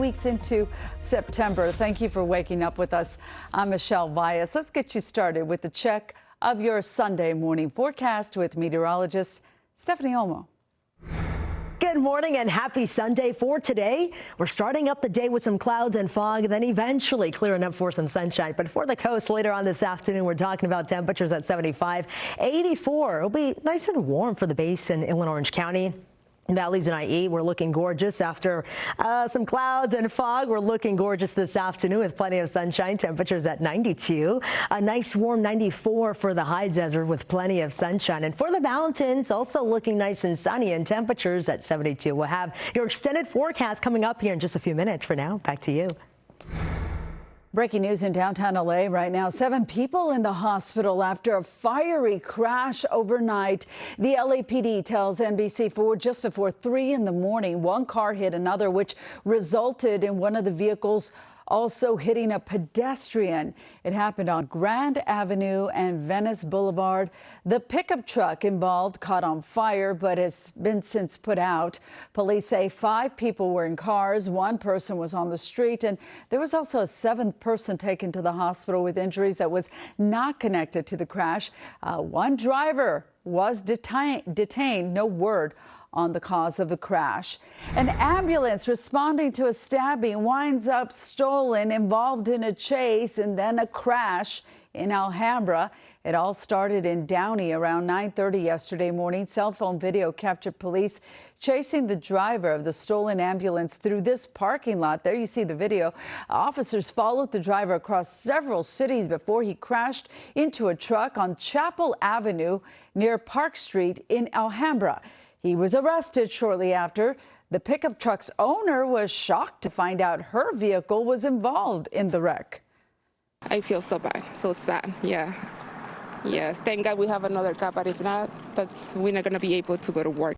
Weeks into September. Thank you for waking up with us. I'm Michelle Vias. Let's get you started with the check of your Sunday morning forecast with meteorologist Stephanie Olmo. Good morning and happy Sunday. For today, we're starting up the day with some clouds and fog, and then eventually clearing up for some sunshine. But for the coast later on this afternoon, we're talking about temperatures at 75, 84. It'll be nice and warm for the base in Inland Orange County. Valleys and IE, we're looking gorgeous after some clouds and fog. We're looking gorgeous this afternoon with plenty of sunshine. Temperatures at 92. A nice warm 94 for the high desert with plenty of sunshine. And for the mountains, also looking nice and sunny and temperatures at 72. We'll have your extended forecast coming up here in just a few minutes. For now, back to you. Breaking news in downtown LA right now. 7 people in the hospital after a fiery crash overnight. The LAPD tells NBC4 just before 3 in the morning, one car hit another, which resulted in one of the vehicles also hitting a pedestrian. It happened on Grand Avenue and Venice Boulevard. The pickup truck involved caught on fire but has been since put out. Police say 5 people were in cars. 1 person was on the street, and there was also a 7th person taken to the hospital with injuries that was not connected to the crash. One driver was detained. No word on the cause of the crash. An ambulance responding to a stabbing winds up stolen, involved in a chase and then a crash in Alhambra. It all started in Downey around 9:30 yesterday morning. Cell phone video captured police chasing the driver of the stolen ambulance through this parking lot. There you see the video. Officers followed the driver across several cities before he crashed into a truck on Chapel Avenue near Park Street in Alhambra. He was arrested shortly after. The pickup truck's owner was shocked to find out her vehicle was involved in the wreck. I feel so bad, so sad, yeah. Yes, thank God we have another car, but if not, we're not going to be able to go to work.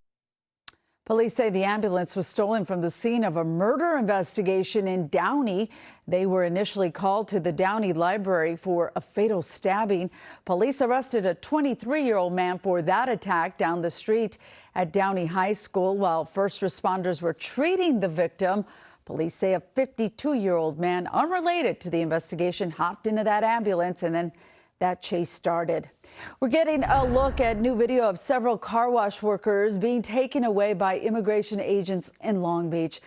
Police say the ambulance was stolen from the scene of a murder investigation in Downey. They were initially called to the Downey Library for a fatal stabbing. Police arrested a 23-year-old man for that attack down the street at Downey High School while first responders were treating the victim. Police say a 52-year-old man unrelated to the investigation hopped into that ambulance, and then that chase started. We're getting a look at new video of several car wash workers being taken away by immigration agents in Long Beach.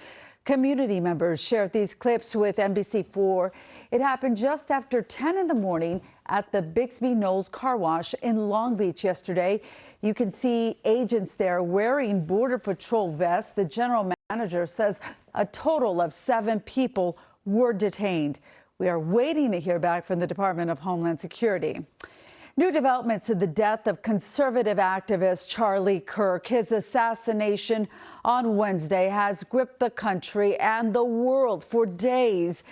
Community members shared these clips with NBC4. It happened just after 10 in the morning at the Bixby Knolls car wash in Long Beach yesterday. You can see agents there wearing Border Patrol vests. The general manager says a total of 7 people were detained. We are waiting to hear back from the Department of Homeland Security. New developments in the death of conservative activist Charlie Kirk. His assassination on Wednesday has gripped the country and the world for days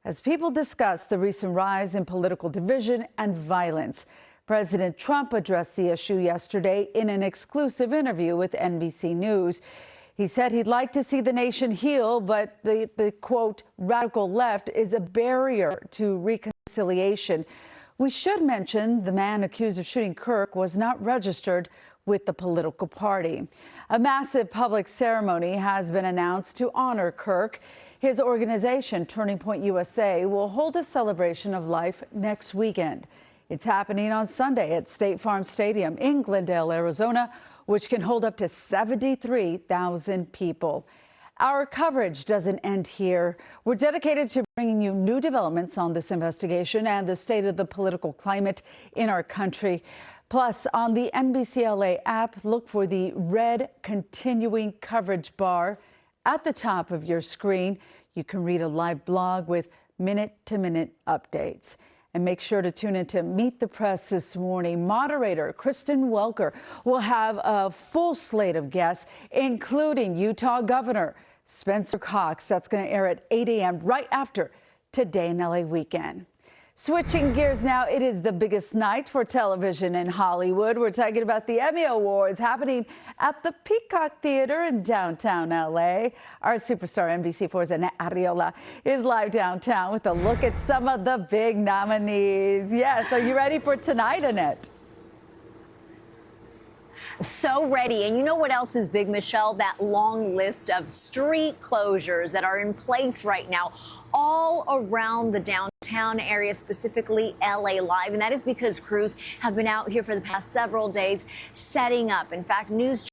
as people discuss the recent rise in political division and violence. President Trump addressed the issue yesterday in an exclusive interview with NBC News. He said he'd like to see the nation heal, but the quote, radical left is a barrier to reconciliation. We should mention the man accused of shooting Kirk was not registered with the political party. A massive public ceremony has been announced to honor Kirk. His organization, Turning Point USA, will hold a celebration of life next weekend. It's happening on Sunday at State Farm Stadium in Glendale, Arizona, which can hold up to 73,000 people. Our coverage doesn't end here. We're dedicated to bringing you new developments on this investigation and the state of the political climate in our country. Plus, on the NBC LA app, look for the red continuing coverage bar at the top of your screen. You can read a live blog with minute-to-minute updates. And make sure to tune in to Meet the Press this morning. Moderator Kristen Welker will have a full slate of guests, including Utah Governor Spencer Cox. That's going to air at 8 a.m. right after Today in LA Weekend. Switching gears now, it is the biggest night for television in Hollywood. We're talking about the Emmy Awards happening at the Peacock Theater in downtown LA. Our superstar NBC4's Annette Arriola is live downtown with a look at some of the big nominees. Yes, are you ready for tonight, Annette? So ready. And you know what else is big, Michelle? That long list of street closures that are in place right now all around the downtown area, specifically LA Live. And that is because crews have been out here for the past several days setting up. In fact, News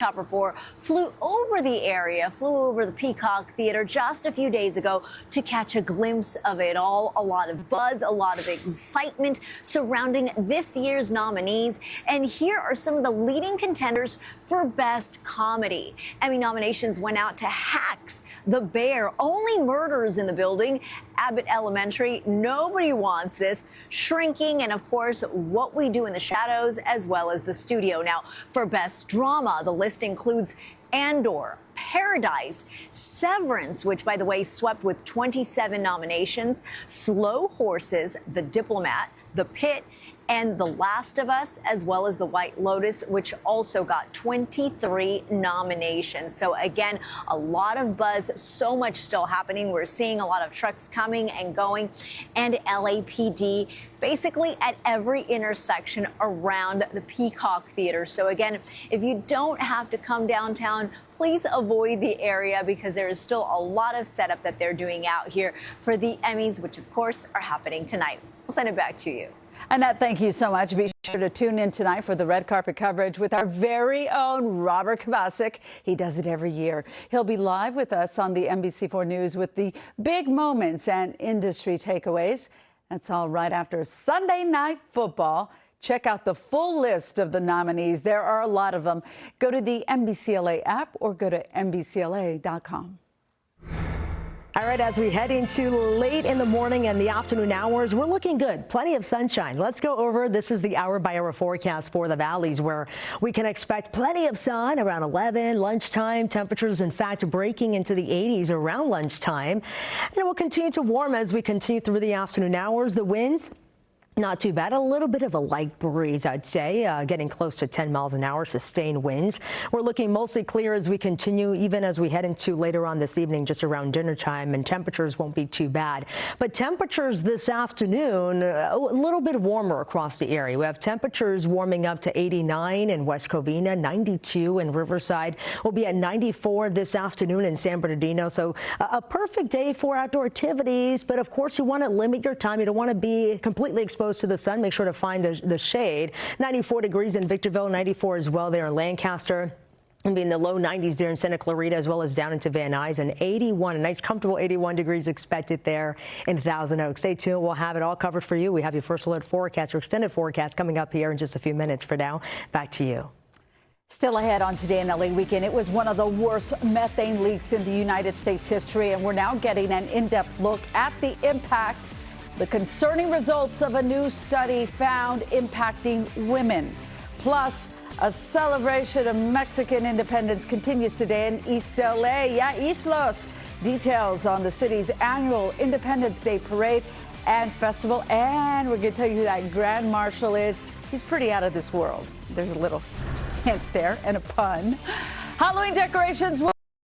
Chopper 4 flew over the area, flew over the Peacock Theater just a few days ago to catch a glimpse of it all. A lot of buzz, a lot of excitement surrounding this year's nominees. And here are some of the leading contenders for Best Comedy. Emmy nominations went out to Hacks, The Bear, Only Murders in the Building, Abbott Elementary, Nobody Wants This, Shrinking, and of course, What We Do in the Shadows, as well as The Studio. Now, for Best Drama, the list includes Andor, Paradise, Severance, which, by the way, swept with 27 nominations, Slow Horses, The Diplomat, The Pit, and The Last of Us, as well as The White Lotus, which also got 23 nominations. So again, a lot of buzz, so much still happening. We're seeing a lot of trucks coming and going, and LAPD basically at every intersection around the Peacock Theater. So again, if you don't have to come downtown, please avoid the area because there is still a lot of setup that they're doing out here for the Emmys, which of course are happening tonight. I'll send it back to you. Annette, thank you so much. Be sure to tune in tonight for the red carpet coverage with our very own Robert Kovacic. He does it every year. He'll be live with us on the NBC4 News with the big moments and industry takeaways. That's all right after Sunday Night Football. Check out the full list of the nominees. There are a lot of them. Go to the NBCLA app or go to NBCLA.com. All right, as we head into late in the morning and the afternoon hours, we're looking good. Plenty of sunshine. Let's go over. This is the hour-by-hour forecast for the valleys, where we can expect plenty of sun around 11, lunchtime. Temperatures, in fact, breaking into the 80s around lunchtime. And it will continue to warm as we continue through the afternoon hours. The winds, not too bad. A little bit of a light breeze, I'd say, getting close to 10 miles an hour, sustained winds. We're looking mostly clear as we continue, even as we head into later on this evening, just around dinner time, and temperatures won't be too bad. But temperatures this afternoon, a little bit warmer across the area. We have temperatures warming up to 89 in West Covina, 92 in Riverside. We'll be at 94 this afternoon in San Bernardino. So a perfect day for outdoor activities. But of course, you want to limit your time. You don't want to be completely exposed to the sun. Make sure to find the shade. 94 degrees in Victorville, 94 as well there in Lancaster. And be in the low 90s there in Santa Clarita, as well as down into Van Nuys, and 81, a nice comfortable 81 degrees expected there in Thousand Oaks. Stay tuned. We'll have it all covered for you. We have your first alert forecast, your extended forecast coming up here in just a few minutes. For now, back to you. Still ahead on Today in LA Weekend, it was one of the worst methane leaks in the United States history, and we're now getting an in-depth look at the impact. The concerning results of a new study found impacting women. Plus, a celebration of Mexican independence continues today in East LA. Yeah, East Los. Details on the city's annual Independence Day parade and festival. And we're going to tell you who that Grand Marshal is. He's pretty out of this world. There's a little hint there and a pun. Halloween decorations will